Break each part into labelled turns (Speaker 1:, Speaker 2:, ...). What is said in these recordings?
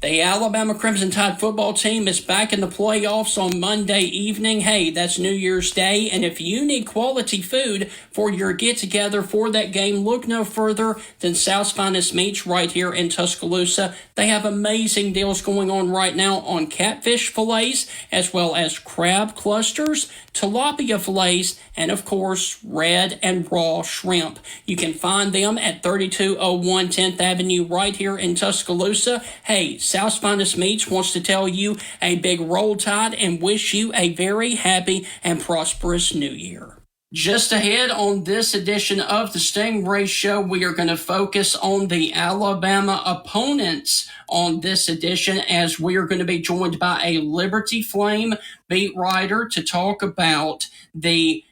Speaker 1: The Alabama Crimson Tide football team is back in the playoffs on Monday evening. Hey, that's New Year's Day, and if you need quality food for your get-together for that game, look no further than South's Finest Meats right here in Tuscaloosa. They have amazing deals going on right now on catfish fillets, as well as crab clusters, tilapia fillets, and of course, red and raw shrimp. You can find them at 3201 10th Avenue right here in Tuscaloosa. Hey, South's Finest Meats wants to tell you a big roll tide and wish you a very happy and prosperous new year. Just ahead on this edition of the Stingray Show, we are going to focus on the Alabama opponents on this edition, as we are going to be joined by a Liberty Flame beat writer to talk about the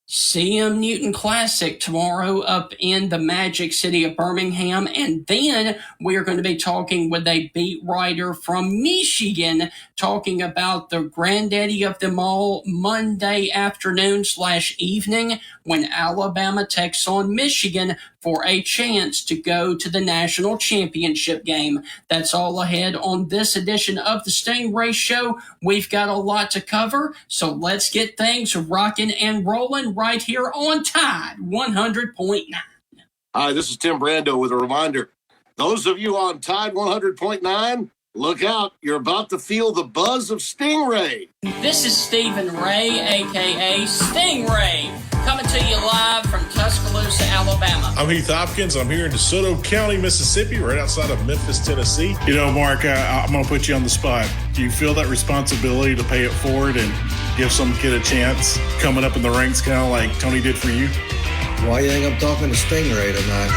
Speaker 1: CM Newton Classic tomorrow up in the Magic City of Birmingham. And then we are going to be talking with a beat writer from Michigan talking about the granddaddy of them all Monday afternoon/evening when Alabama takes on Michigan for a chance to go to the national championship game. That's all ahead on this edition of the Stingray Show. We've got a lot to cover, so let's get things rocking and rolling right here on Tide 100.9.
Speaker 2: Hi, this is Tim Brando with a reminder. Those of you on Tide 100.9, look out. You're about to feel the buzz of Stingray.
Speaker 1: This is Stephen Ray, a.k.a. Stingray, coming to you live from Tuscaloosa, Alabama.
Speaker 3: I'm Heath Hopkins. I'm here in DeSoto County, Mississippi, right outside of Memphis, Tennessee. You know, Mark, I'm going to put you on the spot. Do you feel that responsibility to pay it forward and give some kid a chance coming up in the ranks, kind of like Tony did for you?
Speaker 4: Why do you think I'm talking to Stingray tonight?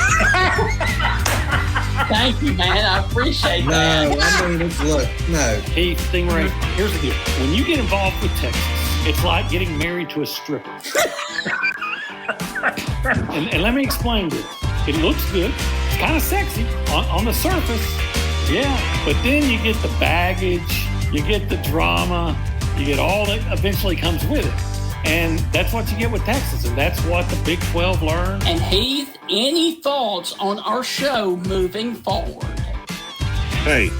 Speaker 1: Thank you, man. I appreciate that.
Speaker 4: No, I mean, look, no.
Speaker 5: Hey, Stingray, here's the deal. When you get involved with Texas, it's like getting married to a stripper. and let me explain this. It looks good. It's kind of sexy on the surface. Yeah. But then you get the baggage, you get the drama, you get all that eventually comes with it. And that's what you get with Texas, and that's what the Big 12 learned.
Speaker 1: And Heath, any thoughts on our show moving forward?
Speaker 3: Hey,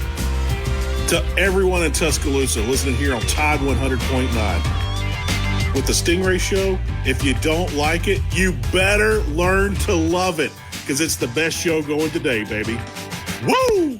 Speaker 3: to everyone in Tuscaloosa listening here on Tide 100.9. With the Stingray Show, if you don't like it, you better learn to love it, because it's the best show going today, baby. Woo!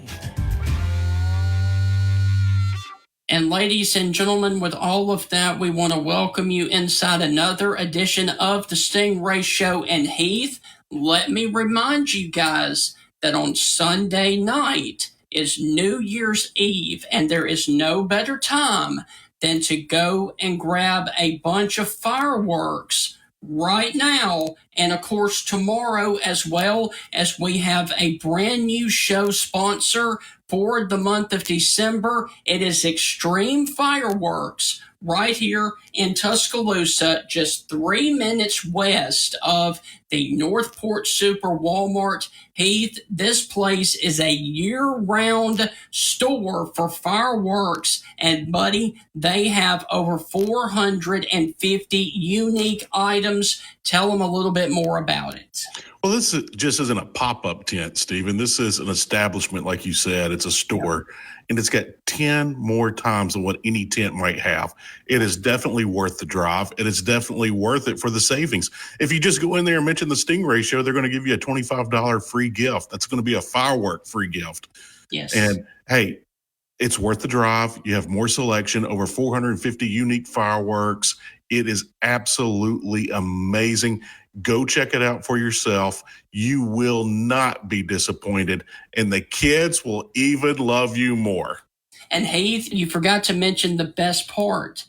Speaker 1: And ladies and gentlemen, with all of that, we want to welcome you inside another edition of the Stingray Show. And Heath, let me remind you guys that on Sunday night is New Year's Eve, and there is no better time than to go and grab a bunch of fireworks right now, and of course tomorrow, as well, as we have a brand new show sponsor for the month of December. It is Extreme Fireworks right here in Tuscaloosa, just 3 minutes west of the Northport Super Walmart. Heath, this place is a year-round store for fireworks, and buddy, they have over 450 unique items. Tell them a little bit more about it.
Speaker 3: Well, this just isn't a pop-up tent, Stephen. This is an establishment, like you said. It's a store, and it's got 10 more times than what any tent might have. It is definitely worth the drive. It is definitely worth it for the savings. If you just go in there and mention the Stingray Show, they're going to give you a $25 free gift. That's going to be a firework free gift.
Speaker 1: Yes.
Speaker 3: And, hey, it's worth the drive. You have more selection, over 450 unique fireworks. It is absolutely amazing. Go check it out for yourself. You will not be disappointed, and the kids will even love you more.
Speaker 1: And Heath, you forgot to mention the best part.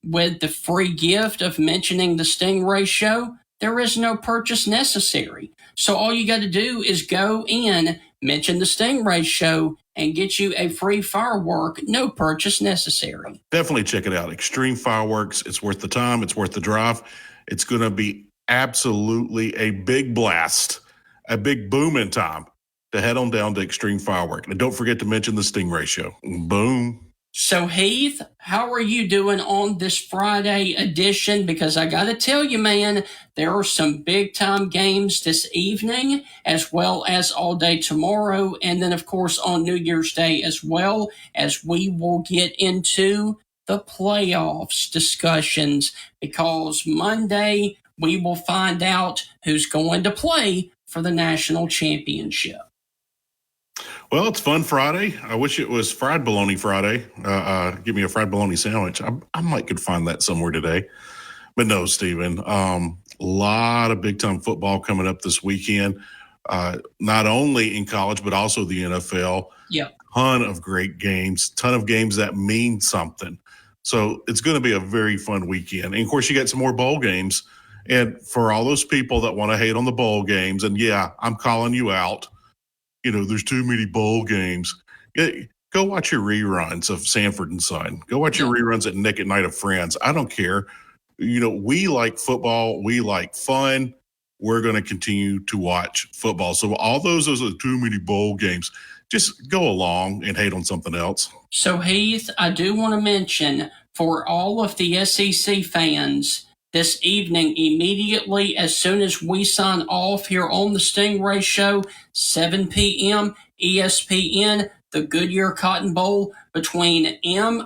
Speaker 1: With the free gift of mentioning the Stingray Show, there is no purchase necessary. So all you got to do is go in, mention the Stingray Show, and get you a free firework, no purchase necessary.
Speaker 3: Definitely check it out. Extreme Fireworks. It's worth the time. It's worth the drive. It's going to be absolutely a big blast, a big booming time to head on down to Extreme Firework. And don't forget to mention the Stingray Show. Boom.
Speaker 1: So, Heath, how are you doing on this Friday edition? Because I got to tell you, man, there are some big-time games this evening, as well as all day tomorrow, and then, of course, on New Year's Day as well, as we will get into the playoffs discussions, because Monday we will find out who's going to play for the national championship.
Speaker 3: Well, it's Fun Friday. I wish it was Fried Bologna Friday. Give me a fried bologna sandwich. I might could find that somewhere today. But no, Stephen, a lot of big-time football coming up this weekend, not only in college but also the NFL.
Speaker 1: Yep.
Speaker 3: Ton of great games, ton of games that mean something. So it's going to be a very fun weekend. And, of course, you got some more bowl games. And for all those people that want to hate on the bowl games, and, yeah, I'm calling you out. You know, there's too many bowl games. Go watch your reruns of Sanford and Son. Go watch your reruns at Nick at Night of Friends. I don't care. You know, we like football. We like fun. We're going to continue to watch football. So all those are too many bowl games. Just go along and hate on something else.
Speaker 1: So, Heath, I do want to mention for all of the SEC fans, this evening, immediately as soon as we sign off here on the Stingray Show, 7 p.m., ESPN, the Goodyear Cotton Bowl between MIZZOU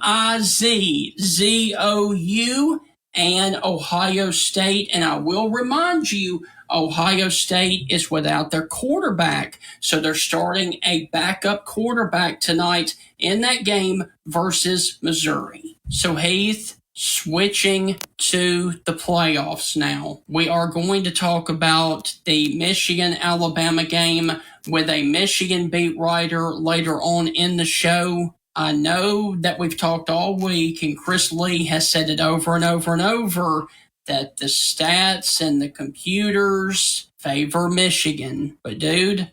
Speaker 1: and Ohio State. And I will remind you, Ohio State is without their quarterback. So they're starting a backup quarterback tonight in that game versus Missouri. So, Heath, switching to the playoffs now, we are going to talk about the Michigan-Alabama game with a Michigan beat writer later on in the show. I know that we've talked all week, and Chris Lee has said it over and over and over, that the stats and the computers favor Michigan. But, dude,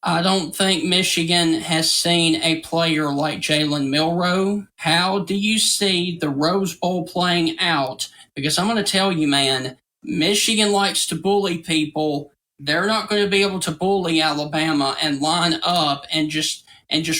Speaker 1: I don't think Michigan has seen a player like Jalen Milroe. How do you see the Rose Bowl playing out? Because I'm going to tell you, man, Michigan likes to bully people. They're not going to be able to bully Alabama and line up and just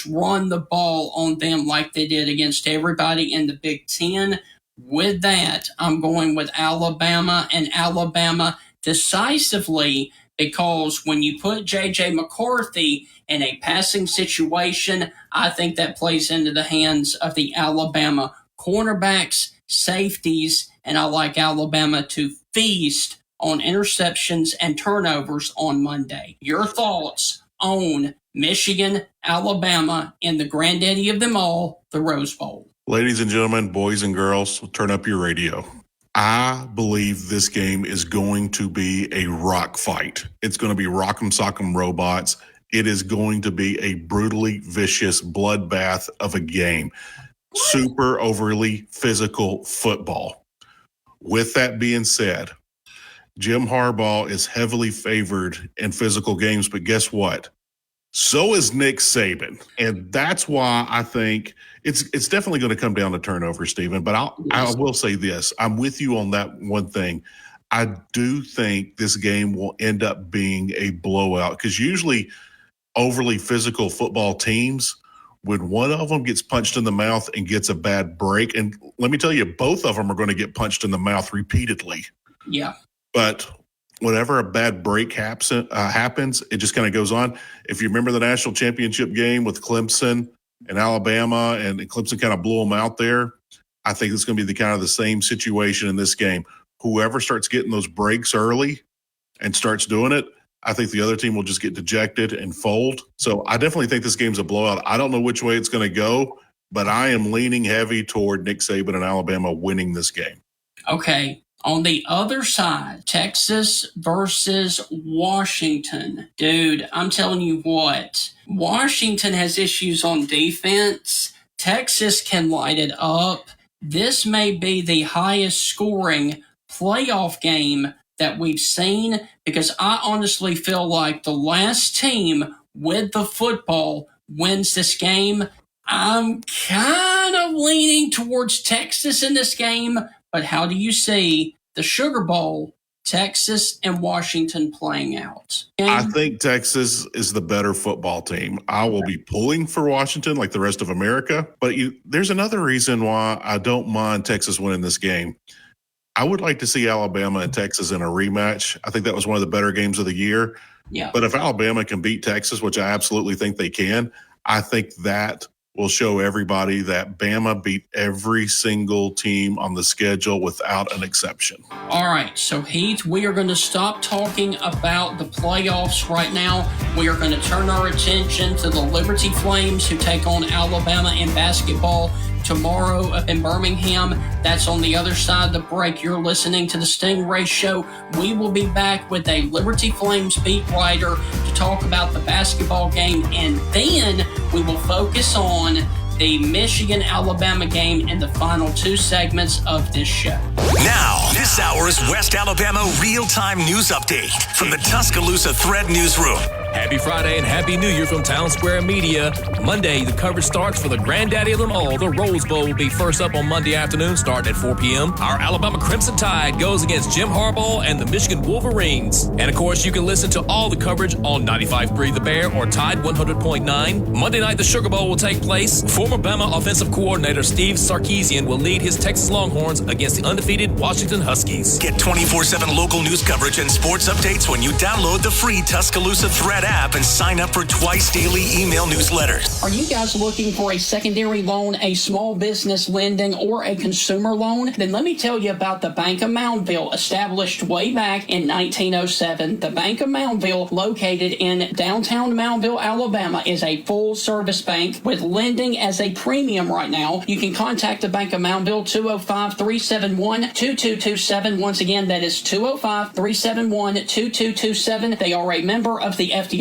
Speaker 1: run the ball on them like they did against everybody in the Big Ten. With that, I'm going with Alabama, and Alabama decisively, because when you put J.J. McCarthy in a passing situation, I think that plays into the hands of the Alabama cornerbacks, safeties, and I like Alabama to feast on interceptions and turnovers on Monday. Your thoughts on Michigan, Alabama, and the granddaddy of them all, the Rose Bowl?
Speaker 3: Ladies and gentlemen, boys and girls, turn up your radio. I believe this game is going to be a rock fight. It's going to be rock'em sock'em robots. It is going to be a brutally vicious bloodbath of a game. Super overly physical football. With that being said, Jim Harbaugh is heavily favored in physical games, but guess what? So is Nick Saban. And that's why I think it's definitely going to come down to turnover, Stephen. But I will say this. I'm with you on that one thing. I do think this game will end up being a blowout because usually overly physical football teams, when one of them gets punched in the mouth and gets a bad break, and let me tell you, both of them are going to get punched in the mouth repeatedly.
Speaker 1: Yeah.
Speaker 3: But whenever a bad break happens, it just kind of goes on. If you remember the national championship game with Clemson and Alabama, and Clemson kind of blew them out there, I think it's going to be the same situation in this game. Whoever starts getting those breaks early and starts doing it, I think the other team will just get dejected and fold. So I definitely think this game's a blowout. I don't know which way it's going to go, but I am leaning heavy toward Nick Saban and Alabama winning this game.
Speaker 1: Okay. On the other side, Texas versus Washington. Dude, I'm telling you what. Washington has issues on defense. Texas can light it up. This may be the highest scoring playoff game that we've seen, because I honestly feel like the last team with the football wins this game. I'm kind of leaning towards Texas in this game, but how do you see the Sugar Bowl Texas and Washington playing out.
Speaker 3: I think Texas is the better football team. I will be pulling for Washington like the rest of America, but there's another reason why I don't mind Texas winning this game. I would like to see Alabama and Texas in a rematch. I think that was one of the better games of the year.
Speaker 1: Yeah.
Speaker 3: But if Alabama can beat Texas, which I absolutely think they can, I think that will show everybody that Bama beat every single team on the schedule without an exception.
Speaker 1: All right, so Heath, we are going to stop talking about the playoffs right now. We are going to turn our attention to the Liberty Flames, who take on Alabama in basketball tomorrow up in Birmingham. That's on the other side of the break. You're listening to the Stingray Show. We will be back with a Liberty Flames beat writer to talk about the basketball game, and then we will focus on the Michigan-Alabama game in the final two segments of this show.
Speaker 6: Now, this hour's West Alabama real-time news update from the Tuscaloosa Thread Newsroom.
Speaker 7: Happy Friday and Happy New Year from Town Square Media. Monday, the coverage starts for the granddaddy of them all. The Rose Bowl will be first up on Monday afternoon, starting at 4 p.m. Our Alabama Crimson Tide goes against Jim Harbaugh and the Michigan Wolverines. And, of course, you can listen to all the coverage on 95.3 The Bear or Tide 100.9. Monday night, the Sugar Bowl will take place. Former Bama offensive coordinator Steve Sarkisian will lead his Texas Longhorns against the undefeated Washington Huskies.
Speaker 6: Get 24/7 local news coverage and sports updates when you download the free Tuscaloosa Thread app and sign up for twice daily email newsletters.
Speaker 1: Are you guys looking for a secondary loan, a small business lending, or a consumer loan? Then let me tell you about the Bank of Moundville, established way back in 1907. The Bank of Moundville, located in downtown Moundville, Alabama, is a full-service bank with lending as a premium right now. You can contact the Bank of Moundville, 205-371-2227. Once again, that is 205-371-2227. They are a member of the FDIC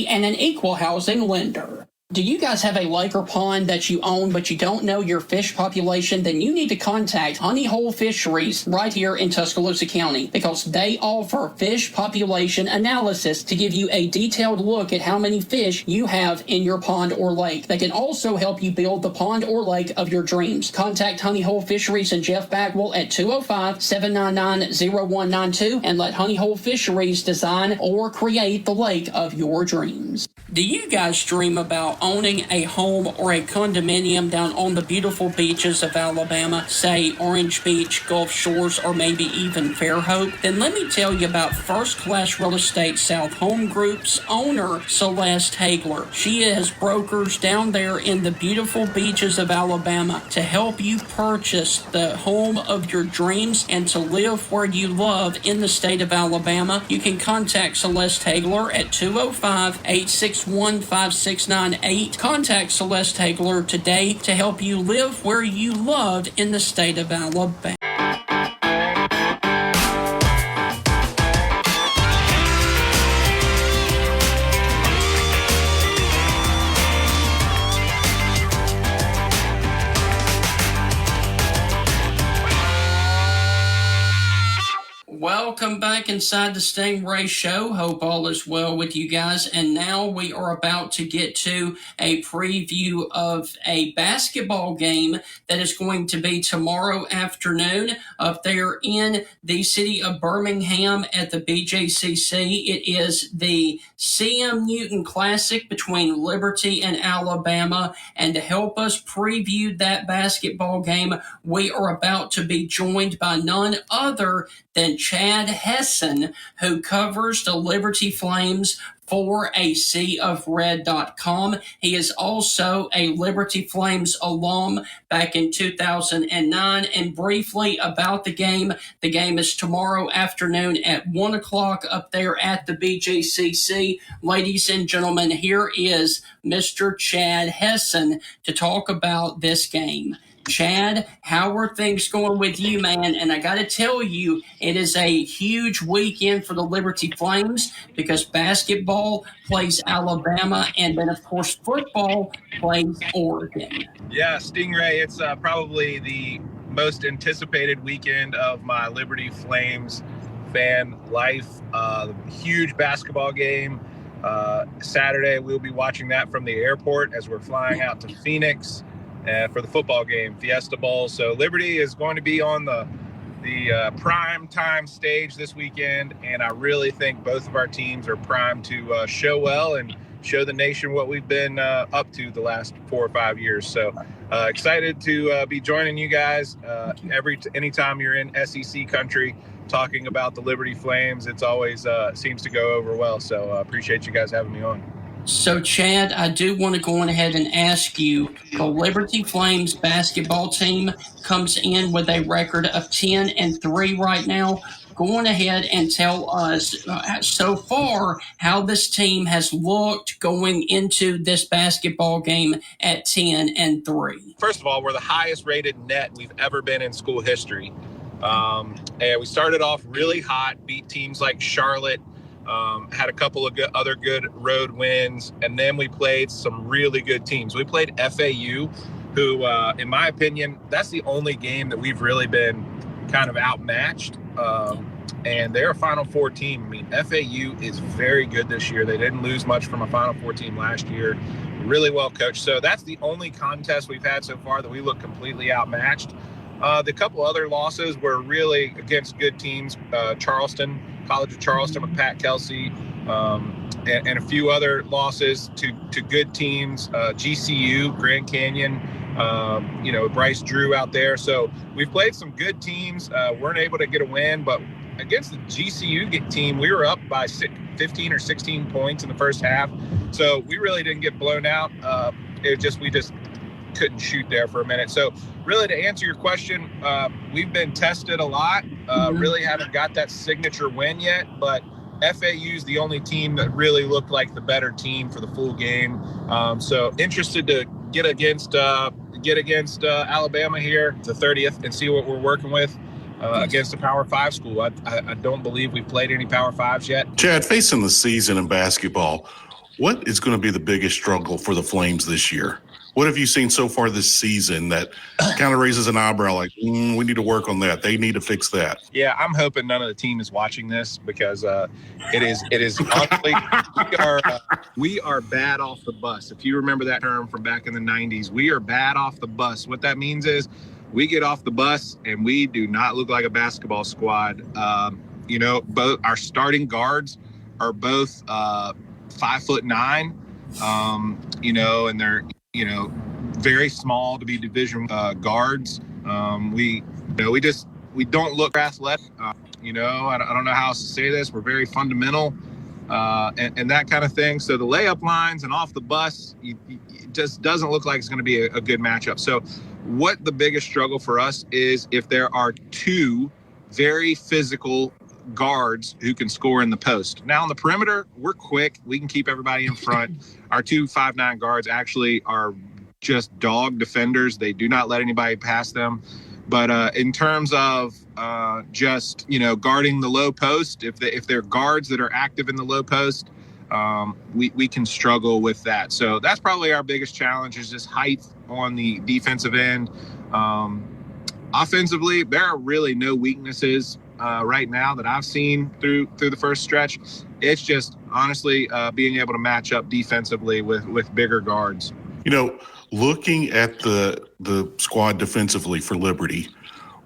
Speaker 1: and an equal housing lender. Do you guys have a lake or pond that you own but you don't know your fish population? Then you need to contact Honey Hole Fisheries right here in Tuscaloosa County, because they offer fish population analysis to give you a detailed look at how many fish you have in your pond or lake. They can also help you build the pond or lake of your dreams. Contact Honey Hole Fisheries and Jeff Bagwell at 205-799-0192 and let Honey Hole Fisheries design or create the lake of your dreams. Do you guys dream about owning a home or a condominium down on the beautiful beaches of Alabama, say Orange Beach, Gulf Shores, or maybe even Fairhope? Then let me tell you about First Class Real Estate South Home Group's owner, Celeste Hagler. She has brokers down there in the beautiful beaches of Alabama to help you purchase the home of your dreams and to live where you love in the state of Alabama. You can contact Celeste Hagler at 205-861-5698. Contact Celeste Hagler today to help you live where you loved in the state of Alabama. Welcome back inside the Stingray Show. Hope all is well with you guys. And now we are about to get to a preview of a basketball game that is going to be tomorrow afternoon up there in the city of Birmingham at the BJCC. It is the CM Newton Classic between Liberty and Alabama. And to help us preview that basketball game, we are about to be joined by none other than Chad Hessen, who covers the Liberty Flames for ACofred.com. He is also a Liberty Flames alum back in 2009. And briefly about the game is tomorrow afternoon at 1 o'clock up there at the BJCC. Ladies and gentlemen, here is Mr. Chad Hessen to talk about this game. Chad, how are things going with you, man? And I got to tell you, it is a huge weekend for the Liberty Flames because basketball plays Alabama, and then, of course, football plays Oregon.
Speaker 8: Yeah, Stingray, it's probably the most anticipated weekend of my Liberty Flames fan life. Huge basketball game. Saturday, we'll be watching that from the airport as we're flying out to Phoenix for the football game, Fiesta Bowl. So Liberty is going to be on the the prime time stage this weekend, and I really think both of our teams are primed to show well and show the nation what we've been up to the last 4 or 5 years. So excited to be joining you guys anytime you're in SEC country talking about the Liberty Flames. It's always seems to go over well. So appreciate you guys having me on.
Speaker 1: So, Chad, I do want to go on ahead and ask you, the Liberty Flames basketball team comes in with a record of 10-3 right now. Go on ahead and tell us so far how this team has looked going into this basketball game at 10-3.
Speaker 8: First of all, we're the highest rated net we've ever been in school history. And we started off really hot, beat teams like Charlotte, had a couple of other good road wins, and then we played some really good teams. We played FAU, who, in my opinion, that's the only game that we've really been kind of outmatched. And they're a Final Four team. I mean, FAU is very good this year. They didn't lose much from a Final Four team last year. Really well coached. So that's the only contest we've had so far that we look completely outmatched. The couple other losses were really against good teams. Charleston, College of Charleston with Pat Kelsey, and a few other losses to good teams. GCU, Grand Canyon, Bryce Drew out there. So we've played some good teams. Weren't able to get a win, but against the GCU team, we were up by 15 or 16 points in the first half. So we really didn't get blown out. We just couldn't shoot there for a minute. So really, to answer your question, we've been tested a lot. Really haven't got that signature win yet, but FAU's the only team that really looked like the better team for the full game. So interested to get against Alabama here, the 30th, and see what we're working with against a Power 5 school. I don't believe we've played any Power 5s yet.
Speaker 3: Chad, facing the season in basketball, what is going to be the biggest struggle for the Flames this year? What have you seen so far this season that kind of raises an eyebrow like, we need to work on that. They need to fix that.
Speaker 8: Yeah, I'm hoping none of the team is watching this because it is honestly, we are bad off the bus. If you remember that term from back in the 90s, we are bad off the bus. What that means is we get off the bus and we do not look like a basketball squad. Both our starting guards are both 5'9", and they're, very small to be division guards. We don't look athletic. I don't know how else to say this. We're very fundamental and that kind of thing. So the layup lines and off the bus, it just doesn't look like it's going to be a good matchup. So what the biggest struggle for us is if there are two very physical guards who can score in the post. Now on the perimeter, we're quick. We can keep everybody in front. Our 2 5'9" guards actually are just dog defenders. They do not let anybody pass them. But in terms of guarding the low post, if they're guards that are active in the low post, we can struggle with that. So that's probably our biggest challenge is just height on the defensive end. Offensively, there are really no weaknesses right now that I've seen through the first stretch. It's just honestly being able to match up defensively with bigger guards.
Speaker 3: Looking at the squad defensively for Liberty,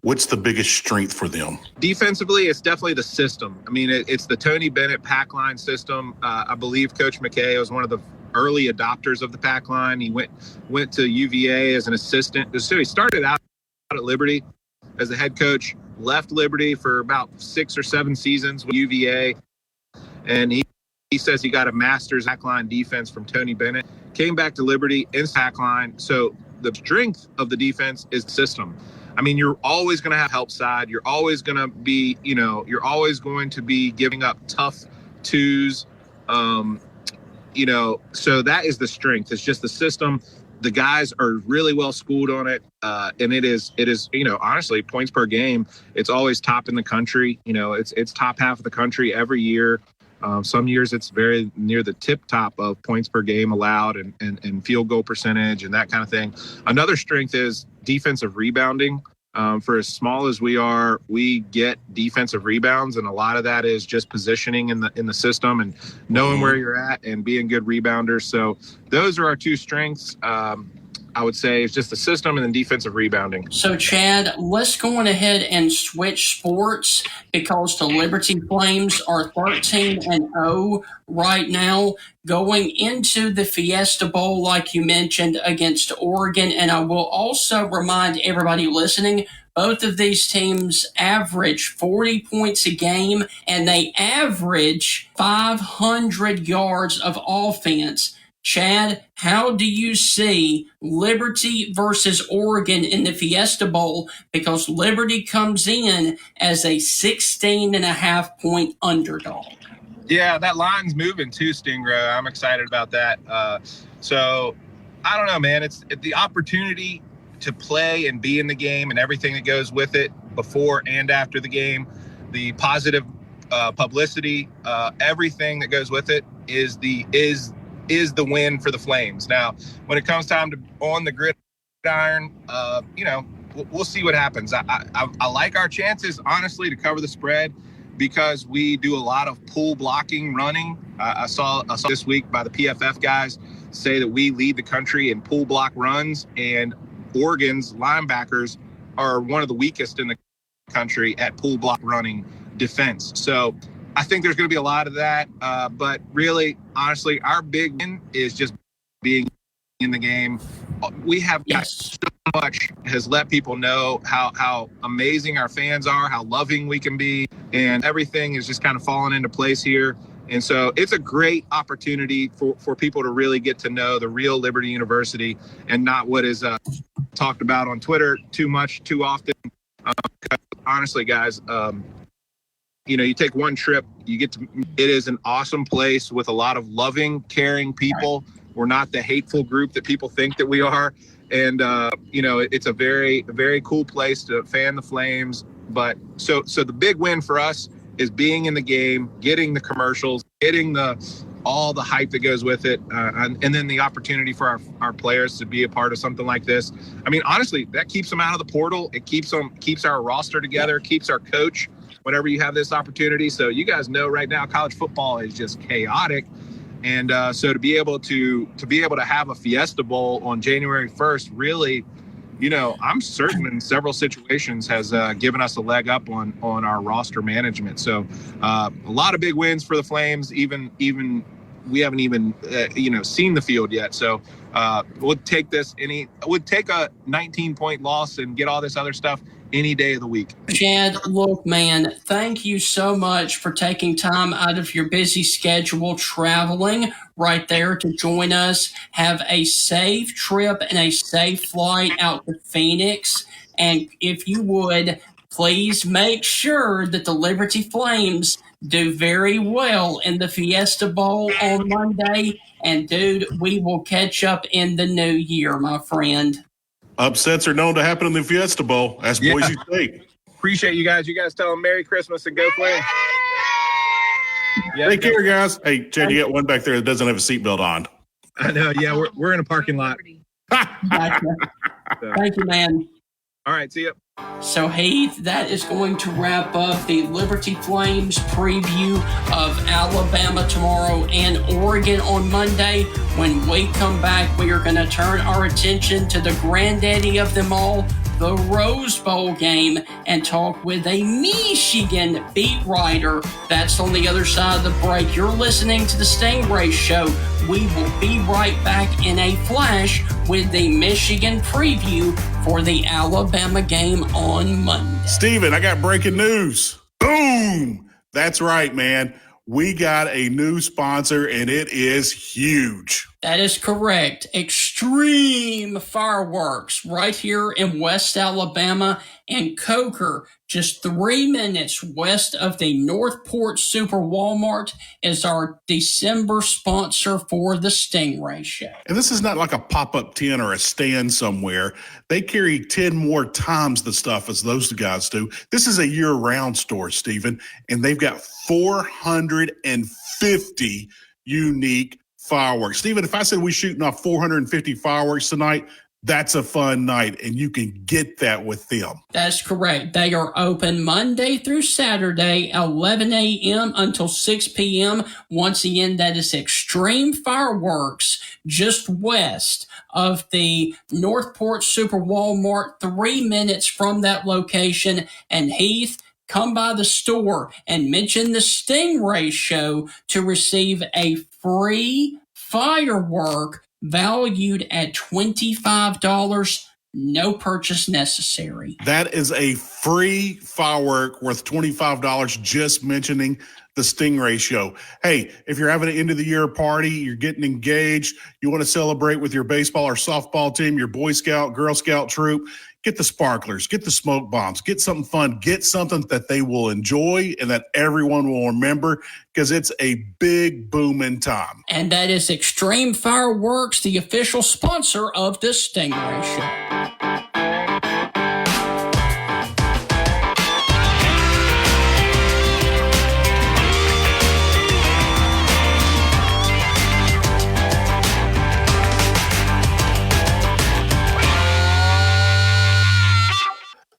Speaker 3: what's the biggest strength for them? Defensively, it's definitely the system. I mean, it's the Tony Bennett pack line system. I believe Coach McKay was one of the early adopters of the pack line. He went to UVA as an assistant. So he started out at Liberty as a head coach, left Liberty for about 6 or 7 seasons with UVA, and he says he got a master's pack line defense from Tony Bennett. Came back to Liberty in pack line. So the strength of the defense is the system. I mean, you're always going to have help side. You're always going to be, you're always going to be giving up tough twos. So that is the strength. It's just the system. The guys are really well schooled on it. And it is, honestly, points per game. It's always top in the country. It's top half of the country every year. Some years it's very near the tip top of points per game allowed and field goal percentage and that kind of thing. Another strength is defensive rebounding. For as small as we are, we get defensive rebounds, and a lot of that is just positioning in the system and knowing where you're at and being good rebounders. So those are our 2 strengths.
Speaker 8: I would say is just the system and then defensive rebounding.
Speaker 1: So, Chad, let's go on ahead and switch sports because the Liberty Flames are 13-0 right now, going into the Fiesta Bowl, like you mentioned, against Oregon. And I will also remind everybody listening, both of these teams average 40 points a game, and they average 500 yards of offense. Chad, how do you see Liberty versus Oregon in the Fiesta Bowl? Because Liberty comes in as a 16.5-point underdog.
Speaker 8: Yeah, that line's moving too, Stingray. I'm excited about that. So I don't know, man. It's the opportunity to play and be in the game and everything that goes with it before and after the game, the positive publicity, everything that goes with it is the win for the Flames. Now, when it comes time to on the gridiron, we'll see what happens. I like our chances, honestly, to cover the spread because we do a lot of pull blocking running. I saw this week by the PFF guys say that we lead the country in pull block runs, and Oregon's linebackers are one of the weakest in the country at pull block running defense. So I think there's going to be a lot of that. But really, honestly, our big win is just being in the game. We have got so much has let people know how amazing our fans are, how loving we can be, and everything is just kind of falling into place here. And so it's a great opportunity for people to really get to know the real Liberty University and not what is talked about on Twitter too much, too often. Honestly, guys, you take one trip, it is an awesome place with a lot of loving, caring people. We're not the hateful group that people think that we are. And, it's a very, very cool place to fan the Flames. But so the big win for us is being in the game, getting the commercials, getting all the hype that goes with it, and then the opportunity for our players to be a part of something like this. I mean, honestly, that keeps them out of the portal. It keeps our roster together, keeps our coach whenever you have this opportunity. So you guys know right now college football is just chaotic. And so to be able to have a Fiesta Bowl on January 1st, really, I'm certain in several situations has given us a leg up on our roster management. So a lot of big wins for the Flames. Even we haven't even seen the field yet. So we'll take a 19-point loss and get all this other stuff any day of the week.
Speaker 1: Chad, look, man, thank you so much for taking time out of your busy schedule traveling right there to join us. Have a safe trip and a safe flight out to Phoenix. And if you would, please make sure that the Liberty Flames do very well in the Fiesta Bowl on Monday. And, dude, we will catch up in the new year, my friend.
Speaker 3: Upsets are known to happen in the Fiesta Bowl. That's Boise State.
Speaker 8: Appreciate you guys. You guys tell them Merry Christmas and go Flames.
Speaker 3: Take care, guys. Hey, Chad, you got one back there that doesn't have a seatbelt on.
Speaker 8: I know. Yeah, we're in a parking lot.
Speaker 1: Gotcha. Thank you, man.
Speaker 8: All right, see you.
Speaker 1: So, Heath, that is going to wrap up the Liberty Flames preview of Alabama tomorrow and Oregon on Monday. When we come back, we are going to turn our attention to the granddaddy of them all, the Rose Bowl game, and talk with a Michigan beat writer. That's on the other side of the break. You're listening to the Stingray Show. We will be right back in a flash with the Michigan preview for the Alabama game on Monday.
Speaker 3: Steven, I got breaking news. Boom! That's right, man. We got a new sponsor, and it is huge.
Speaker 1: That is correct. Extreme Fireworks right here in West Alabama and Coker, just 3 minutes west of the Northport Super Walmart, is our December sponsor for the Stingray Show.
Speaker 3: And this is not like a pop-up tent or a stand somewhere. They carry 10 more times the stuff as those guys do. This is a year-round store, Stephen, and they've got 450 unique fireworks. Stephen, if I said we're shooting off 450 fireworks tonight, That's a fun night, and you can get that with them.
Speaker 1: That's correct. They are open Monday through Saturday, 11 a.m. until 6 p.m. Once again, that is Extreme Fireworks, just west of the Northport Super Walmart, 3 minutes from that location. And Heath, come by the store and mention the Stingray Show to receive a free firework valued at $25, no purchase necessary.
Speaker 3: That is a free firework worth $25 just mentioning the Stingray Show. Hey, if you're having an end-of-the-year party, you're getting engaged, you want to celebrate with your baseball or softball team, your Boy Scout, Girl Scout troop, get the sparklers, get the smoke bombs, get something fun, get something that they will enjoy and that everyone will remember, because it's a big booming time.
Speaker 1: And that is Extreme Fireworks, the official sponsor of the Stingray Show.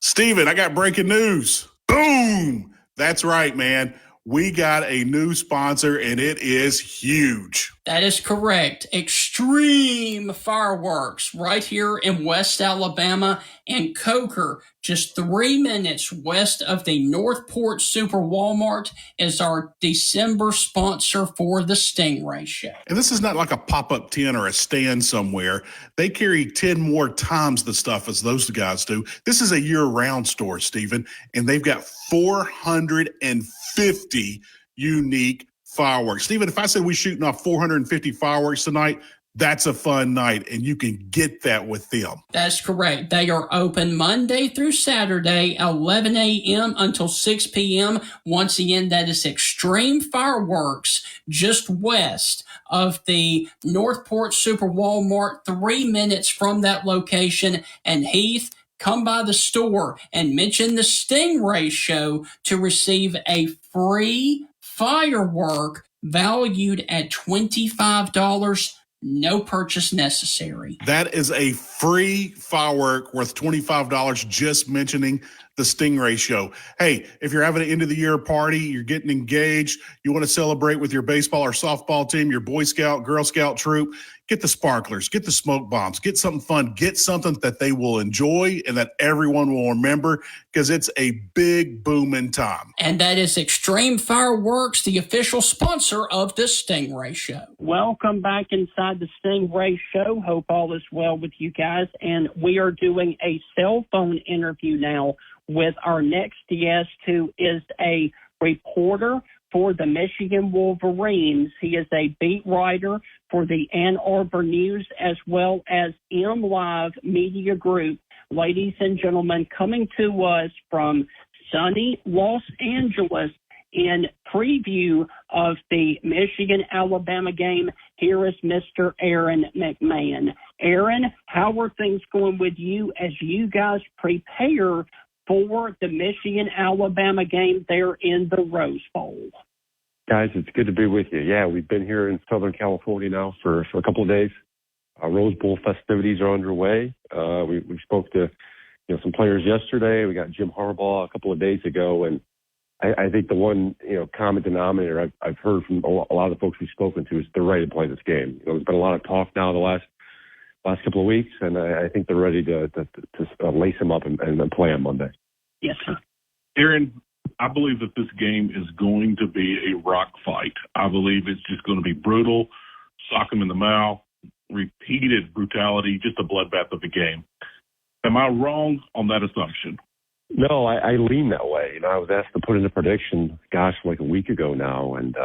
Speaker 3: Steven, I got breaking news. Boom! That's right, man. We got a new sponsor, and it is huge.
Speaker 1: That is correct. Extreme Fireworks right here in West Alabama, and Coker, just 3 minutes west of the Northport Super Walmart, is our December sponsor for the Stingray Show.
Speaker 3: And this is not like a pop-up tent or a stand somewhere. They carry 10 more times the stuff as those guys do. This is a year-round store, Stephen, and they've got 450 unique fireworks. Stephen, if I said we're shooting off 450 fireworks tonight, that's a fun night, and you can get that with them.
Speaker 1: That's correct. They are open Monday through Saturday, 11 a.m. until 6 p.m. Once again, that is Extreme Fireworks, just west of the Northport Super Walmart, 3 minutes from that location. And Heath, come by the store and mention the Stingray Show to receive a free firework valued at $25, no purchase necessary.
Speaker 3: That is a free firework worth $25 just mentioning the Stingray Show. Hey, if you're having an end-of-the-year party, you're getting engaged, you want to celebrate with your baseball or softball team, your Boy Scout, Girl Scout troop, get the sparklers, get the smoke bombs, get something fun, get something that they will enjoy and that everyone will remember, because it's a big booming time.
Speaker 1: And that is Extreme Fireworks, the official sponsor of the Stingray Show.
Speaker 9: Welcome back inside the Stingray Show. Hope all is well with you guys. And we are doing a cell phone interview now with our next guest, who is a reporter for the Michigan Wolverines. He is a beat writer for the Ann Arbor News as well as M Live Media Group. Ladies and gentlemen, coming to us from sunny Los Angeles in preview of the Michigan-Alabama game, here is Mr. Aaron McMahon. Aaron, how are things going with you as you guys prepare for the Michigan-Alabama game there in the Rose Bowl?
Speaker 10: Guys, it's good to be with you. Yeah, we've been here in Southern California now for a couple of days. Rose Bowl festivities are underway. We spoke to some players yesterday. We got Jim Harbaugh a couple of days ago, and I think the one common denominator I've heard from a lot of the folks we've spoken to is they're ready to play this game. There's been a lot of talk now the last couple of weeks, and I think they're ready to lace them up and play on Monday.
Speaker 9: Yes, sir.
Speaker 11: Aaron, I believe that this game is going to be a rock fight. I believe it's just going to be brutal, sock them in the mouth, repeated brutality, just a bloodbath of a game. Am I wrong on that assumption?
Speaker 10: No, I lean that way. I was asked to put in a prediction, like a week ago now, and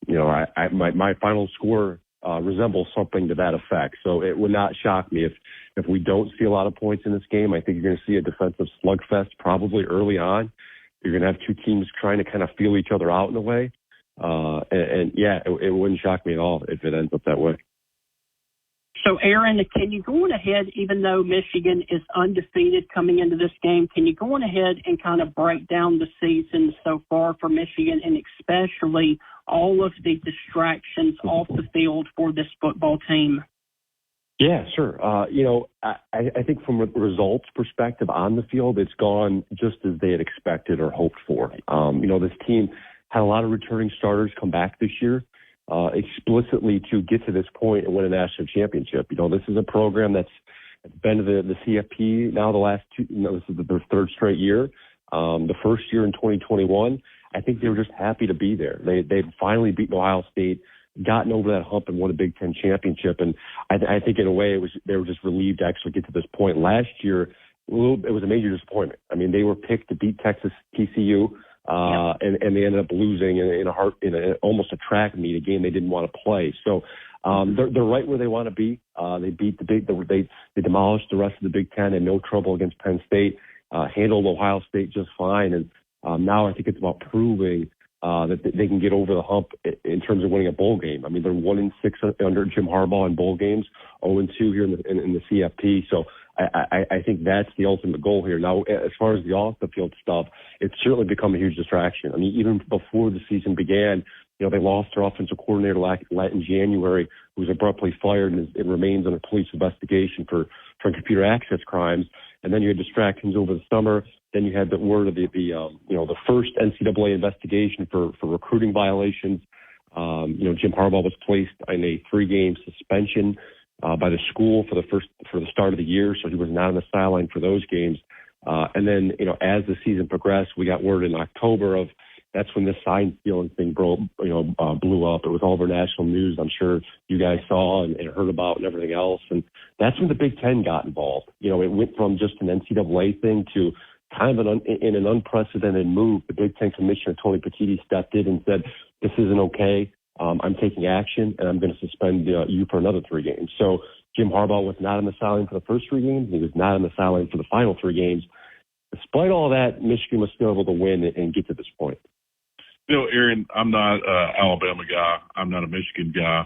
Speaker 10: my final score resembles something to that effect. So it would not shock me if we don't see a lot of points in this game. I think you're going to see a defensive slugfest probably early on. You're going to have two teams trying to kind of feel each other out in a way. It wouldn't shock me at all if it ends up that way.
Speaker 9: So, Aaron, can you go on ahead, even though Michigan is undefeated coming into this game, can you go on ahead and kind of break down the season so far for Michigan, and especially all of the distractions off the field for this football team?
Speaker 10: Yeah, sure. I think from a results perspective on the field, it's gone just as they had expected or hoped for. This team had a lot of returning starters come back this year explicitly to get to this point and win a national championship. This is a program that's been to the CFP now the last two, this is their third straight year. The first year in 2021, I think they were just happy to be there. They'd finally beaten Ohio State, gotten over that hump and won a Big Ten championship. And I think in a way they were just relieved to actually get to this point. Last year, it was a major disappointment. I mean, they were picked to beat Texas TCU, and they ended up losing in almost a track meet, a game they didn't want to play. So they're right where they want to be. They beat they demolished the rest of the Big Ten, and no trouble against Penn State. Handled Ohio State just fine, and now I think it's about proving that they can get over the hump in terms of winning a bowl game. I mean, they're 1-6 under Jim Harbaugh in bowl games, 0-2 here in the CFP. So I think that's the ultimate goal here. Now, as far as the off-the-field stuff, it's certainly become a huge distraction. I mean, even before the season began, they lost their offensive coordinator in January, who was abruptly fired and remains under police investigation for computer access crimes. And then you had distractions over the summer. Then you had the word of the first NCAA investigation for recruiting violations. Jim Harbaugh was placed in a 3-game suspension by the school for the start of the year, so he was not on the sideline for those games. And then as the season progressed, we got word in October of that's when this sign stealing thing blew up. It was all over national news. I'm sure you guys saw and heard about and everything else. And that's when the Big Ten got involved. It went from just an NCAA thing to kind of in an unprecedented move. The Big Ten Commissioner, Tony Petitti, stepped in and said, this isn't okay. I'm taking action, and I'm going to suspend you for another 3 games. So Jim Harbaugh was not on the sideline for the first 3 games. He was not on the sideline for the final 3 games. Despite all that, Michigan was still able to win and get to this point.
Speaker 11: Aaron, I'm not an Alabama guy. I'm not a Michigan guy,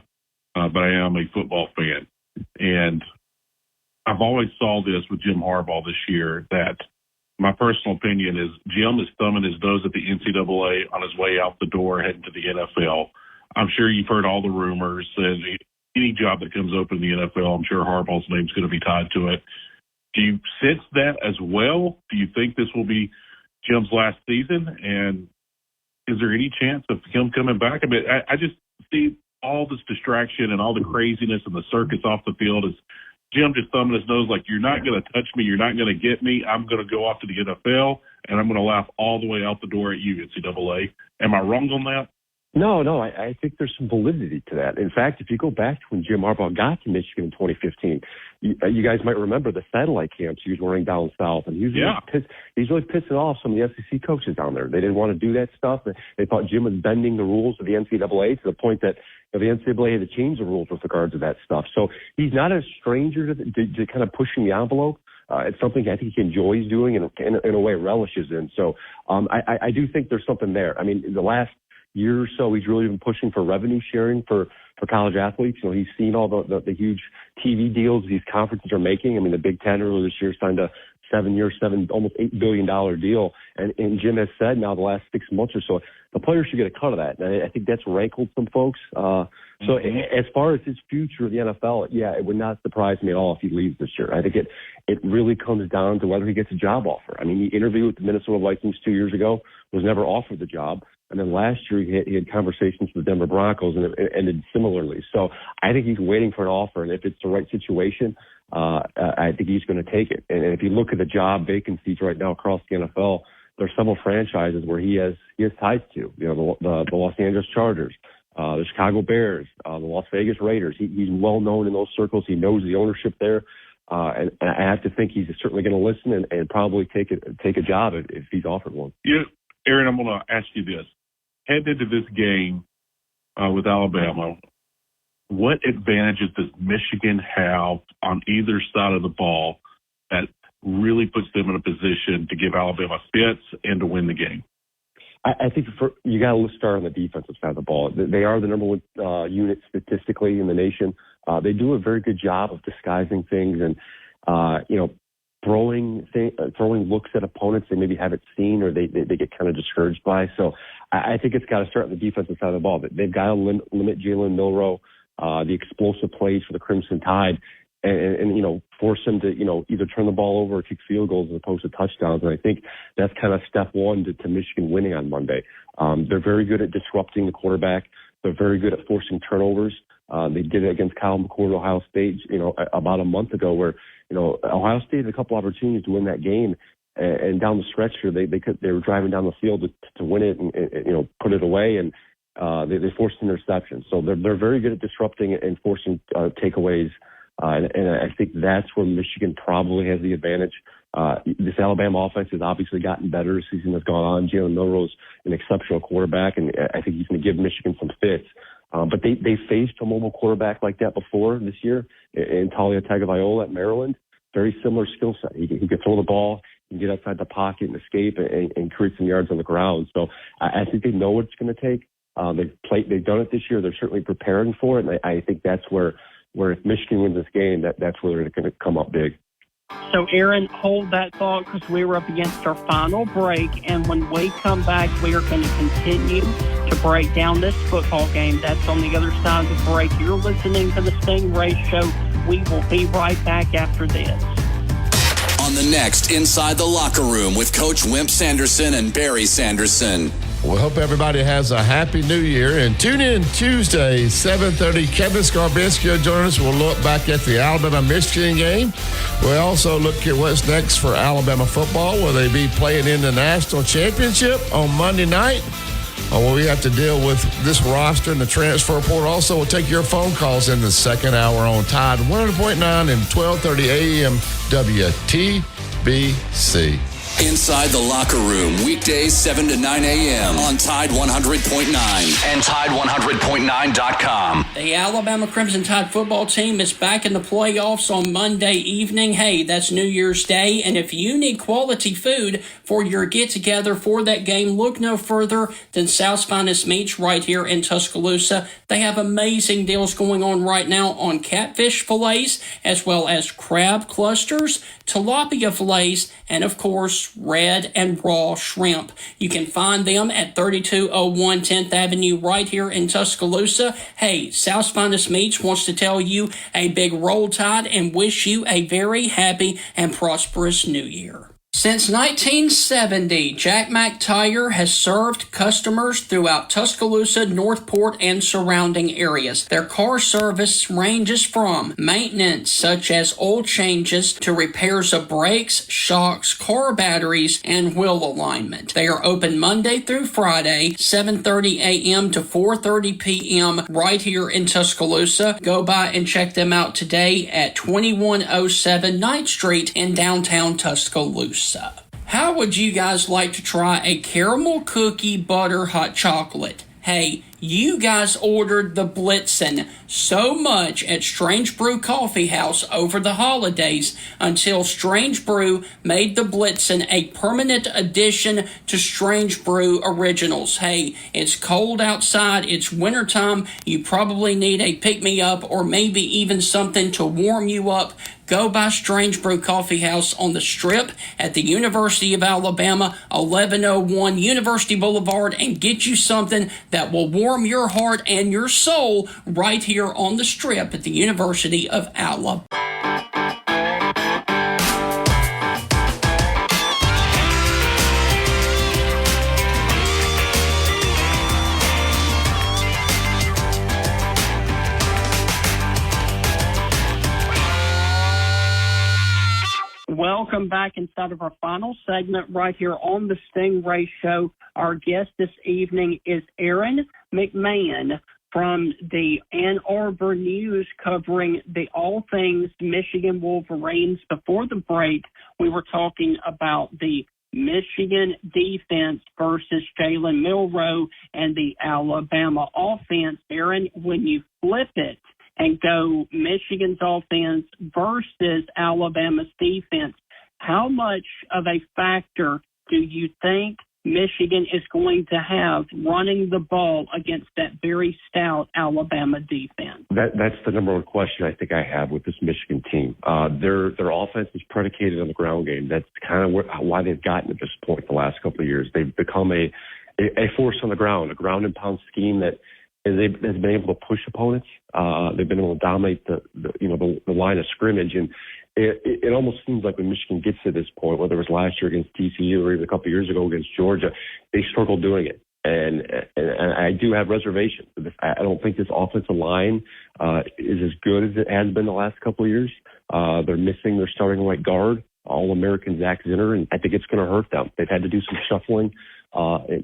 Speaker 11: but I am a football fan. And I've always saw this with Jim Harbaugh this year, that my personal opinion is Jim is thumbing his nose at the NCAA on his way out the door heading to the NFL. I'm sure you've heard all the rumors. And any job that comes open in the NFL, I'm sure Harbaugh's name's going to be tied to it. Do you sense that as well? Do you think this will be Jim's last season? And is there any chance of him coming back? I mean, I just see all this distraction and all the craziness and the circus off the field as Jim just thumbing his nose like, you're not going to touch me, you're not going to get me, I'm going to go off to the NFL, and I'm going to laugh all the way out the door at you, NCAA. Am I wrong on that?
Speaker 10: No, I think there's some validity to that. In fact, if you go back to when Jim Harbaugh got to Michigan in 2015, you guys might remember the satellite camps he was wearing down south, and he's really pissing off some of the SEC coaches down there. They didn't want to do that stuff. They thought Jim was bending the rules of the NCAA to the point that the NCAA had to change the rules with regard to that stuff. So he's not a stranger to kind of pushing the envelope. It's something I think he enjoys doing and in a way relishes in. So I do think there's something there. I mean, in the last year or so, he's really been pushing for revenue sharing for college athletes. He's seen all the huge TV deals these conferences are making. I mean, the Big Ten earlier this year signed a 7-year, almost $8 billion deal. And Jim has said now the last 6 months or so, the players should get a cut of that. And I think that's rankled some folks. So as far as his future in the NFL, it would not surprise me at all if he leaves this year. I think it really comes down to whether he gets a job offer. I mean, he interviewed with the Minnesota Vikings 2 years ago, was never offered the job. And then last year he had conversations with the Denver Broncos, and it ended similarly. So I think he's waiting for an offer, and if it's the right situation, I think he's going to take it. And if you look at the job vacancies right now across the NFL, there's several franchises where he has ties to. The Los Angeles Chargers, the Chicago Bears, the Las Vegas Raiders. He's well known in those circles. He knows the ownership there. And I have to think he's certainly going to listen and probably take a job if he's offered one.
Speaker 11: Yeah, Aaron, I'm going to ask you this. Heading into this game with Alabama, what advantages does Michigan have on either side of the ball that really puts them in a position to give Alabama fits and to win the game?
Speaker 10: I think you got to start on the defensive side of the ball. They are the number one unit statistically in the nation. They do a very good job of disguising things and, throwing looks at opponents they maybe haven't seen or they get kind of discouraged by. So I think it's got to start on the defensive side of the ball. They've got to limit Jalen Milroe, the explosive plays for the Crimson Tide. and force them to, either turn the ball over or kick field goals as opposed to touchdowns. And I think that's kind of step one to Michigan winning on Monday. They're very good at disrupting the quarterback. They're very good at forcing turnovers. They did it against Kyle McCord at Ohio State, about a month ago, where, Ohio State had a couple opportunities to win that game. And down the stretch here, they were driving down the field to win it and put it away, and they forced an interception. So they're very good at disrupting and forcing takeaways, and I think that's where Michigan probably has the advantage. This Alabama offense has obviously gotten better as the season has gone on. Jalen Milroe's an exceptional quarterback, and I think he's going to give Michigan some fits. But they faced a mobile quarterback like that before this year in Talia Tagovailoa at Maryland. Very similar skill set. He can throw the ball, he can get outside the pocket and escape and create some yards on the ground. So I think they know what it's going to take. They've done it this year. They're certainly preparing for it, and I think that's where if Michigan wins this game, that's where they're going to come up big.
Speaker 9: So, Aaron, hold that thought because we're up against our final break. And when we come back, we are going to continue to break down this football game. That's on the other side of the break. You're listening to the Stingray Show. We will be right back after this.
Speaker 12: On the next Inside the Locker Room with Coach Wimp Sanderson and Barry Sanderson.
Speaker 13: We hope everybody has a happy new year. And tune in Tuesday, 7:30. Kevin Skarbinski will join us. We'll look back at the Alabama-Michigan game. We'll also look at what's next for Alabama football. Will they be playing in the national championship on Monday night? Or will we have to deal with this roster and the transfer portal? Also, we'll take your phone calls in the second hour on Tide 100.9 and 1230 AM WTBC.
Speaker 12: Inside the Locker Room, weekdays 7 to 9 a.m. on Tide 100.9 and Tide100.9.com.
Speaker 1: The Alabama Crimson Tide football team is back in the playoffs on Monday evening. Hey, that's New Year's Day, and if you need quality food for your get-together for that game, look no further than South's Finest Meats right here in Tuscaloosa. They have amazing deals going on right now on catfish fillets, as well as crab clusters, tilapia fillets, and of course, red and raw shrimp. You can find them at 3201 10th Avenue right here in Tuscaloosa. Hey, South's Finest Meats wants to tell you a big roll tide and wish you a very happy and prosperous new year. Since 1970, Jack Mack Tire has served customers throughout Tuscaloosa, Northport, and surrounding areas. Their car service ranges from maintenance such as oil changes to repairs of brakes, shocks, car batteries, and wheel alignment. They are open Monday through Friday, 7:30 a.m. to 4:30 p.m. right here in Tuscaloosa. Go by and check them out today at 2107 9th Street in downtown Tuscaloosa. How would you guys like to try a caramel cookie butter hot chocolate? Hey, you guys ordered the Blitzen so much at Strange Brew Coffee House over the holidays until Strange Brew made the Blitzen a permanent addition to Strange Brew Originals. Hey, it's cold outside, it's wintertime, you probably need a pick-me-up or maybe even something to warm you up. Go by Strange Brew Coffee House on the Strip at the University of Alabama, 1101 University Boulevard, and get you something that will warm your heart and your soul right here on the Strip at the University of Alabama.
Speaker 9: Welcome back inside of our final segment right here on the Stingray Show. Our guest this evening is Aaron McMahon from the Ann Arbor News, covering the all things Michigan Wolverines. Before the break, we were talking about the Michigan defense versus Jalen Milroe and the Alabama offense. Aaron, when you flip it and go Michigan's offense versus Alabama's defense, how much of a factor do you think Michigan is going to have running the ball against that very stout Alabama defense?
Speaker 10: That's the number one question I think I have with this Michigan team. Their offense is predicated on the ground game. That's kind of why they've gotten to this point the last couple of years. They've become a force on the ground, a ground and pound scheme that has been able to push opponents. They've been able to dominate the line of scrimmage, and it almost seems like when Michigan gets to this point, whether it was last year against TCU or even a couple of years ago against Georgia, they struggle doing it. And I do have reservations. I don't think this offensive line is as good as it has been the last couple of years. They're missing their starting right guard, All-American Zach Zinner, and I think it's going to hurt them. They've had to do some shuffling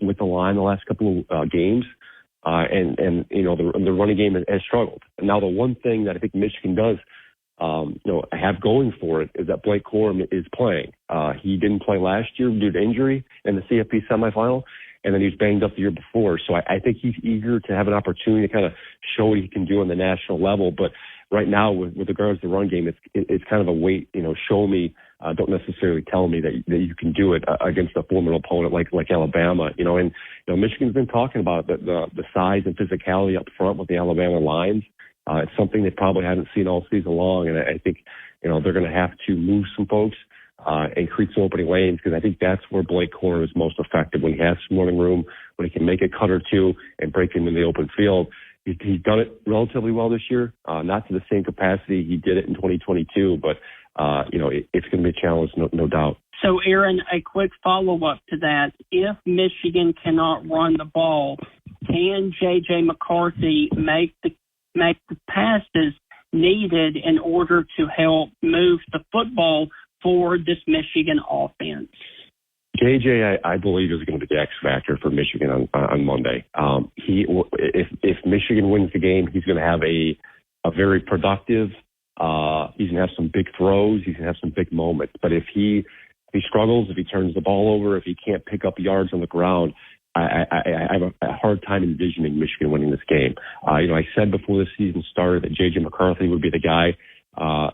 Speaker 10: with the line the last couple of games. And the running game has struggled. Now, the one thing that I think Michigan does, have going for it is that Blake Corum is playing. He didn't play last year due to injury in the CFP semifinal, and then he was banged up the year before. So I think he's eager to have an opportunity to kind of show what he can do on the national level. But right now, with regards to the run game, it's kind of a wait, show me. Don't necessarily tell me that you can do it against a formidable opponent like Alabama, and Michigan's been talking about the size and physicality up front with the Alabama lines. It's something they probably haven't seen all season long, and I think they're going to have to move some folks and create some opening lanes, because I think that's where Blake Corum is most effective, when he has some running room, when he can make a cut or two and break into the open field. He's done it relatively well this year, not to the same capacity he did it in 2022, but it's going to be a challenge, no doubt.
Speaker 9: So, Aaron, a quick follow-up to that. If Michigan cannot run the ball, can J.J. McCarthy make the passes needed in order to help move the football for this Michigan offense?
Speaker 10: JJ, I believe, is going to be the X factor for Michigan on Monday. If Michigan wins the game, he's going to have a very productive. He's going to have some big throws. He's going to have some big moments. But if he struggles, if he turns the ball over, if he can't pick up yards on the ground, I have a hard time envisioning Michigan winning this game. I said before the season started that J.J. McCarthy would be the guy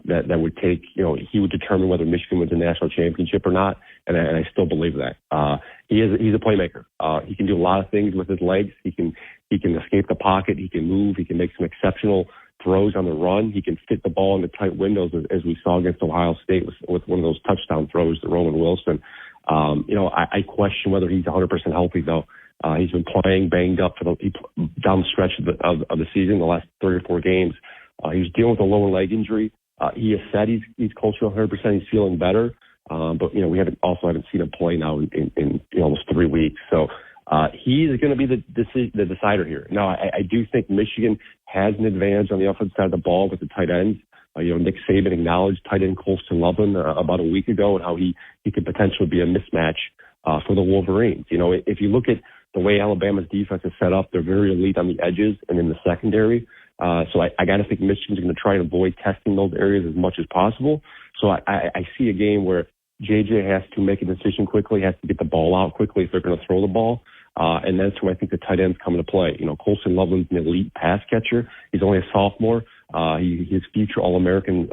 Speaker 10: that would take, he would determine whether Michigan wins a national championship or not, and I still believe that. He's a playmaker. He can do a lot of things with his legs. He can escape the pocket. He can move. He can make some exceptional throws on the run. He can fit the ball into tight windows, as we saw against Ohio State with one of those touchdown throws to Roman Wilson. I question whether he's 100% healthy, though. He's been playing banged up down the stretch of the season, the last 3 or 4 games. He was dealing with a lower leg injury. He has said he's close to 100%. He's feeling better. But we haven't seen him play now in almost 3 weeks. So he's going to be the decider here. Now, I do think Michigan has an advantage on the offensive side of the ball with the tight ends. Nick Saban acknowledged tight end Colston Loveland about a week ago, and how he could potentially be a mismatch for the Wolverines. If you look at the way Alabama's defense is set up, they're very elite on the edges and in the secondary. So I got to think Michigan's going to try and avoid testing those areas as much as possible. So I see a game where JJ has to make a decision quickly, has to get the ball out quickly if they're going to throw the ball. And that's where I think the tight ends come into play. Colston Loveland's an elite pass catcher. He's only a sophomore. His future All-American,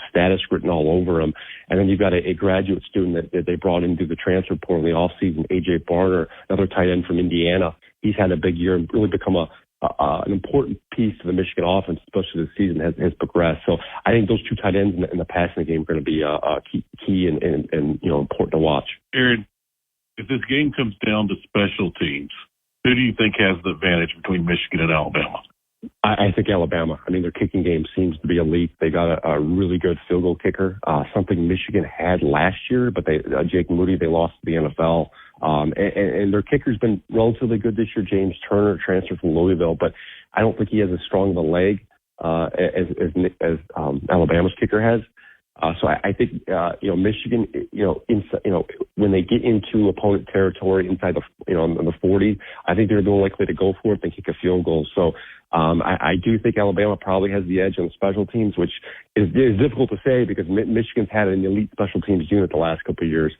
Speaker 10: status written all over him. And then you've got a graduate student that they brought in through the transfer portal in the offseason, A.J. Barner, another tight end from Indiana. He's had a big year and really become an important piece to the Michigan offense, especially this season has progressed. So I think those two tight ends in the passing game are going to be key and important to watch.
Speaker 11: Aaron, if this game comes down to special teams, who do you think has the advantage between Michigan and Alabama?
Speaker 10: I think Alabama. Their kicking game seems to be elite. They got a really good field goal kicker, something Michigan had last year, but Jake Moody, they lost to the NFL. And their kicker's been relatively good this year. James Turner transferred from Louisville, but I don't think he has as strong of a leg as Alabama's kicker has. So I think Michigan, when they get into opponent territory inside the 40, I think they're more likely to go for it than kick a field goal. So I do think Alabama probably has the edge on special teams, which is difficult to say because Michigan's had an elite special teams unit the last couple of years.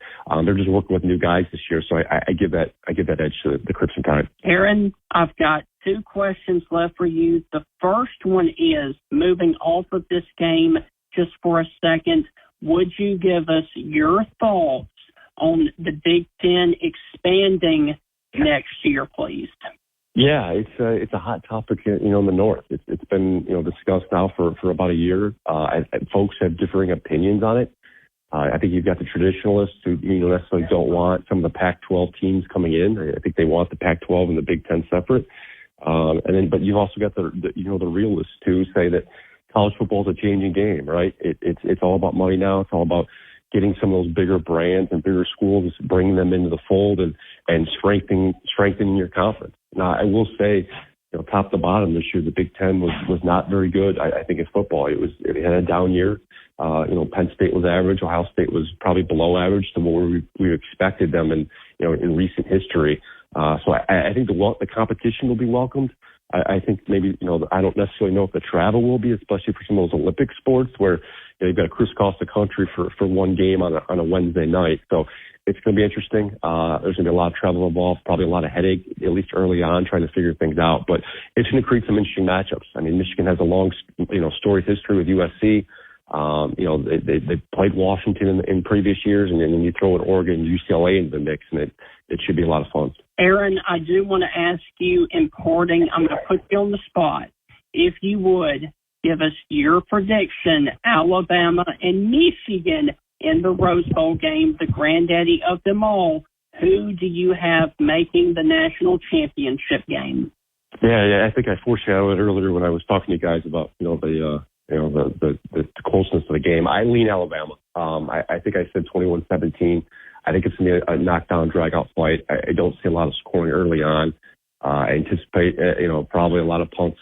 Speaker 10: They're just working with new guys this year, so I give that edge to the Crimson Tide.
Speaker 9: Aaron, I've got 2 questions left for you. The first one is, moving off of this game just for a second, would you give us your thoughts on the Big Ten expanding next year, please?
Speaker 10: Yeah, it's a hot topic, in the North. It's been, discussed now for about a year. Folks have differing opinions on it. I think you've got the traditionalists who, necessarily don't want some of the Pac-12 teams coming in. I think they want the Pac-12 and the Big Ten separate. But you've also got the realists too say that college football is a changing game, right? It's all about money now. It's all about getting some of those bigger brands and bigger schools, bringing them into the fold and strengthening your conference. Now, I will say, top to bottom this year, the Big Ten was not very good. I think in football, it had a down year. Penn State was average. Ohio State was probably below average to what we expected them in recent history. So I think the competition will be welcomed. I think maybe, I don't necessarily know if the travel will be, especially for some of those Olympic sports where you've got to crisscross the country for one game on a Wednesday night. So it's going to be interesting. There's going to be a lot of travel involved, probably a lot of headache, at least early on, trying to figure things out. But it's going to create some interesting matchups. I mean, Michigan has a long, storied history with USC. They played Washington in previous years, and then you throw in Oregon and UCLA into the mix, and it should be a lot of fun.
Speaker 9: Aaron, I do want to ask you I'm going to put you on the spot. If you would, give us your prediction, Alabama and Michigan in the Rose Bowl game, the granddaddy of them all. Who do you have making the national championship game?
Speaker 10: Yeah, I think I foreshadowed it earlier when I was talking to you guys about, the closeness of the game. I lean Alabama. I think I said 21-17. I think it's going to be a knockdown, drag-out fight. I don't see a lot of scoring early on. I anticipate, probably a lot of punts,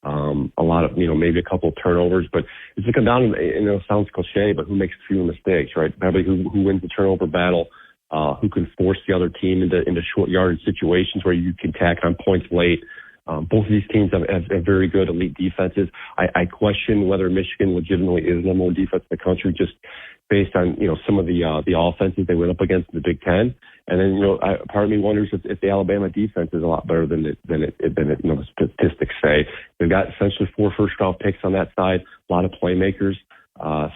Speaker 10: a lot of, maybe a couple of turnovers. But it's going to come down to, it sounds cliche, but who makes fewer mistakes, right? Probably who wins the turnover battle, who can force the other team into short yardage situations where you can tack on points late. Both of these teams have very good elite defenses. I question whether Michigan legitimately is the number one defense in the country just based on, some of the offenses they went up against in the Big Ten. And then, part of me wonders if the Alabama defense is a lot better than the statistics say. They've got essentially 4 first-round picks on that side, a lot of playmakers.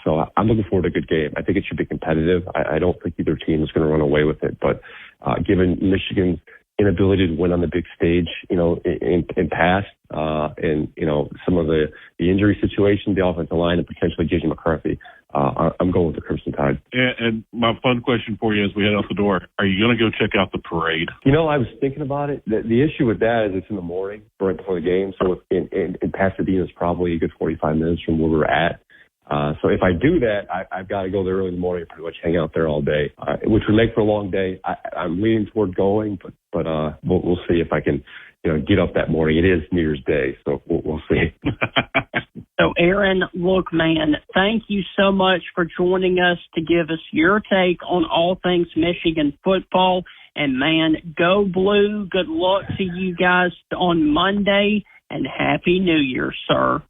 Speaker 10: So I'm looking forward to a good game. I think it should be competitive. I don't think either team is going to run away with it. But given Michigan's inability to win on the big stage, in past, and some of the injury situations, the offensive line, and potentially J.J. McCarthy, I'm going with the Crimson Tide.
Speaker 11: And my fun question for you as we head out the door: are you going to go check out the parade?
Speaker 10: I was thinking about it. The issue with that is it's in the morning, right before the game. So in Pasadena, it's probably a good 45 minutes from where we're at. So if I do that, I've got to go there early in the morning and pretty much hang out there all day, which would make for a long day. I'm leaning toward going, but we'll see if I can, get up that morning. It is New Year's Day, so we'll see.
Speaker 9: So, Aaron, look, man, thank you so much for joining us to give us your take on all things Michigan football. And, man, go Blue. Good luck to you guys on Monday, and Happy New Year, sir.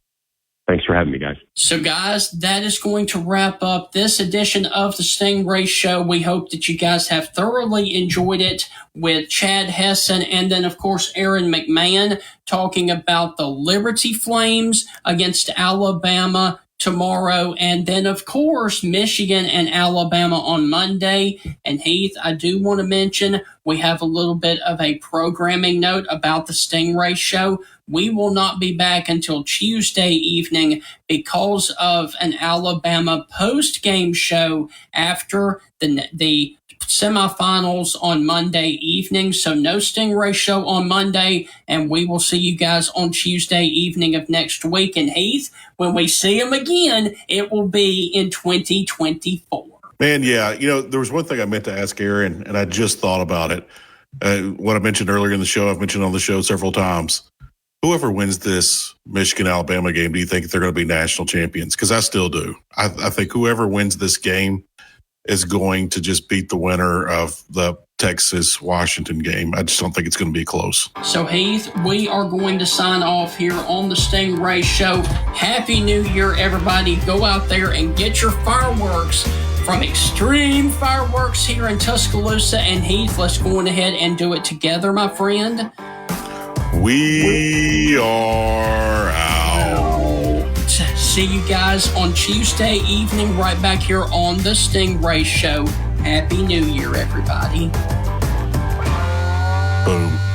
Speaker 10: Thanks for having me, guys.
Speaker 1: So, guys, that is going to wrap up this edition of the Stingray Show. We hope that you guys have thoroughly enjoyed it with Chad Hessen and then, of course, Aaron McMahon talking about the Liberty Flames against Alabama tomorrow, and then, of course, Michigan and Alabama on Monday. And Heath, I do want to mention we have a little bit of a programming note about the Stingray Show. We will not be back until Tuesday evening because of an Alabama post-game show after the semifinals on Monday evening. So no Stingray Show on Monday, and we will see you guys on Tuesday evening of next week. And Heath, when we see them again, it will be in 2024.
Speaker 3: Man, yeah. There was one thing I meant to ask Aaron, and I just thought about it. What I mentioned earlier in the show, I've mentioned on the show several times. Whoever wins this Michigan-Alabama game, do you think they're going to be national champions? Because I still do. I think whoever wins this game is going to just beat the winner of the Texas-Washington game. I just don't think it's going to be close.
Speaker 1: So, Heath, we are going to sign off here on the Stingray Show. Happy New Year, everybody. Go out there and get your fireworks from Extreme Fireworks here in Tuscaloosa. And, Heath, let's go on ahead and do it together, my friend.
Speaker 3: We are out.
Speaker 1: See you guys on Tuesday evening right back here on the Stingray Show. Happy New Year, everybody.
Speaker 3: Boom.